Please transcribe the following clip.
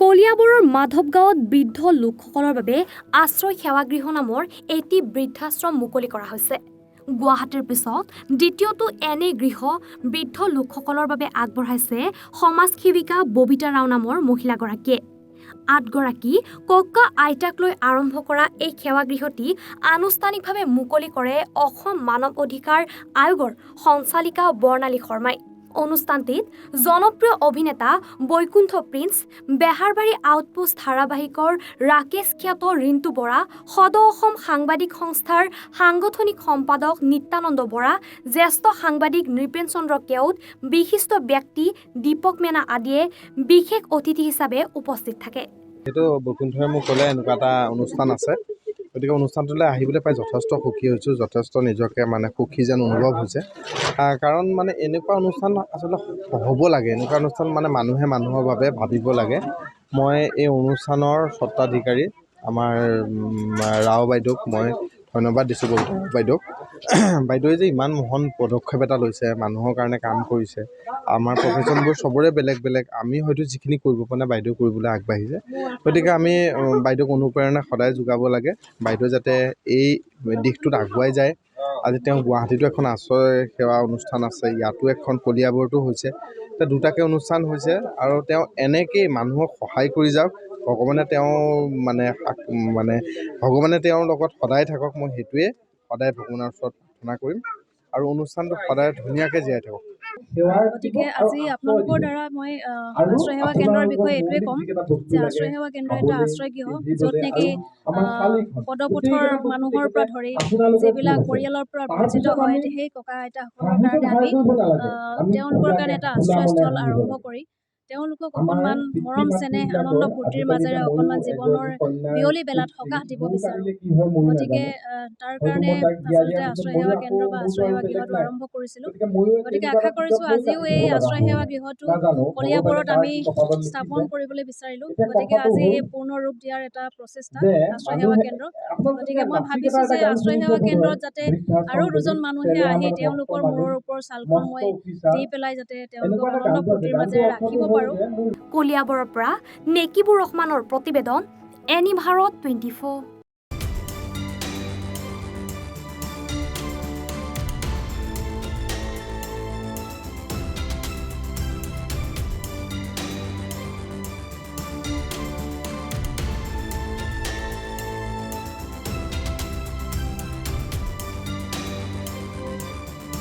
কলিয়াবৰৰ মাধৱগাঁৱত বৃদ্ধ লোকসকলৰ বাবে আশ্ৰয় সেৱাগৃহ নামৰ এটি বৃদ্ধাশ্ৰম মুকলি কৰা হৈছে। গুৱাহাটীৰ পিছত দ্বিতীয়টো এনে গৃহ বৃদ্ধ লোকসকলৰ বাবে আগবঢ়াইছে সমাজ সেৱিকা ববিতা ৰাও নামৰ মহিলাগৰাকীয়ে। 8 গৰাকী ককা আইতাক লৈ আৰম্ভ কৰা এই সেৱাগৃহটি আনুষ্ঠানিকভাৱে মুকলি কৰে অসম মানৱ অধিকাৰ আয়োগৰ সঞ্চালিকা বৰ্ণালী শৰ্মাই। অনুষ্ঠানটিত জনপ্ৰিয় অভিনেতা বৈকুণ্ঠ প্ৰিন্স, বেহাৰবাৰী আউটপোষ্ট ধাৰাবাহিকৰ ৰাকেশ খ্যাত ৰিণ্টু বৰা, সদ অসম সাংবাদিক সংস্থাৰ সাংগঠনিক সম্পাদক নিত্যানন্দ বৰা, জ্যেষ্ঠ সাংবাদিক নৃপেন চন্দ্ৰ কেওট, বিশিষ্ট ব্যক্তি দীপক মেনা আদিয়ে বিশেষ অতিথি হিচাপে উপস্থিত থাকে। এইটো বৈকুণ্ঠই মোক ক'লে এনেকুৱা এটা অনুষ্ঠান আছে, গতিকে অনুষ্ঠানটোলৈ আহিবলৈ পাই যথেষ্ট সুখী হৈছোঁ, যথেষ্ট নিজকে সুখী যেন অনুভৱ হৈছে। কাৰণ এনেকুৱা অনুষ্ঠান আচলতে হ'ব লাগে, এনেকুৱা অনুষ্ঠান মানুহে মানুহৰ বাবে ভাবিব লাগে। মই এই অনুষ্ঠানৰ স্বত্বাধিকাৰী আমাৰ ৰাও বাইদেউক মই ধন্যবাদ দিছোঁ। বাইদেউক বাইদেৱে যে ইমান মহান পদক্ষেপ এটা লৈছে, মানুহৰ কাৰণে কাম কৰিছে। আমাৰ প্ৰফেশ্যনবোৰ চবৰে বেলেগ বেলেগ, আমি হয়তো যিখিনি কৰিব পৰা নাই বাইদেউ কৰিবলৈ আগবাঢ়িছে। গতিকে আমি বাইদেউক অনুপ্ৰেৰণা সদায় যোগাব লাগে, বাইদেউ যাতে এই দিশটোত আগুৱাই যায়। আজি তেওঁ গুৱাহাটীতো এখন আশ্ৰয় সেৱা অনুষ্ঠান আছে, ইয়াতো এখন কলিয়াবৰতো হৈছে, এতিয়া দুটাকৈ অনুষ্ঠান হৈছে। আৰু তেওঁ এনেকৈয়ে মানুহক সহায় কৰি যাওক, ভগৱানে ভগৱানে তেওঁৰ লগত সদায় থাকক। মই সেইটোৱে সদায় ভগৱানৰ ওচৰত প্ৰাৰ্থনা কৰিম আৰু অনুষ্ঠানটো সদায় ধুনীয়াকৈ জীয়াই থাকক। গতিকে আজি আপোনালোকৰ দ্বাৰা মই আশ্ৰয় সেৱা কেন্দ্ৰৰ বিষয়ে এইটোৱে ক'ম যে আশ্ৰয় সেৱা কেন্দ্ৰ এটা আশ্ৰয় গৃহ, য'ত নেকি পদপথৰ মানুহৰ পৰা ধৰি যিবিলাক পৰিয়ালৰ পৰা বঞ্চিত হয়, সেই ককা আইতাসকলৰ কাৰণে আমি তেওঁলোকৰ কাৰণে এটা আশ্ৰয়স্থল আৰম্ভ কৰি তেওঁলোকক অকণমান মৰম চেনেহ আনন্দ ফূৰ্তিৰ মাজেৰে অকণমান জীৱনৰ বিয়লি বেলাত সকাহ দিব বিচাৰোঁ। গতিকে তাৰ কাৰণে আচলতে আশ্ৰয় সেৱা কেন্দ্ৰ বা আশ্ৰয় সেৱা গৃহটো আৰম্ভ কৰিছিলোঁ। গতিকে আশা কৰিছোঁ আজিও এই আশ্ৰয় সেৱা গৃহটো কলিয়াবৰত আমি স্থাপন কৰিবলৈ বিচাৰিলোঁ। গতিকে আজি এই পূৰ্ণ ৰূপ দিয়াৰ এটা প্ৰচেষ্টা আশ্ৰয় সেৱা কেন্দ্ৰ। গতিকে মই ভাবিছোঁ যে আশ্ৰয় সেৱা কেন্দ্ৰত যাতে আৰু দুজন মানুহে আহি তেওঁলোকৰ মূৰৰ ওপৰৰ ছালখন মই দি পেলাই যাতে তেওঁলোকক আনন্দ ফূৰ্তিৰ মাজেৰে ৰাখিব পাৰোঁ। কলিয়াবৰৰ পৰা নেকিবুৰ ৰহমানৰ প্ৰতিবেদন, এনি ভাৰত 24।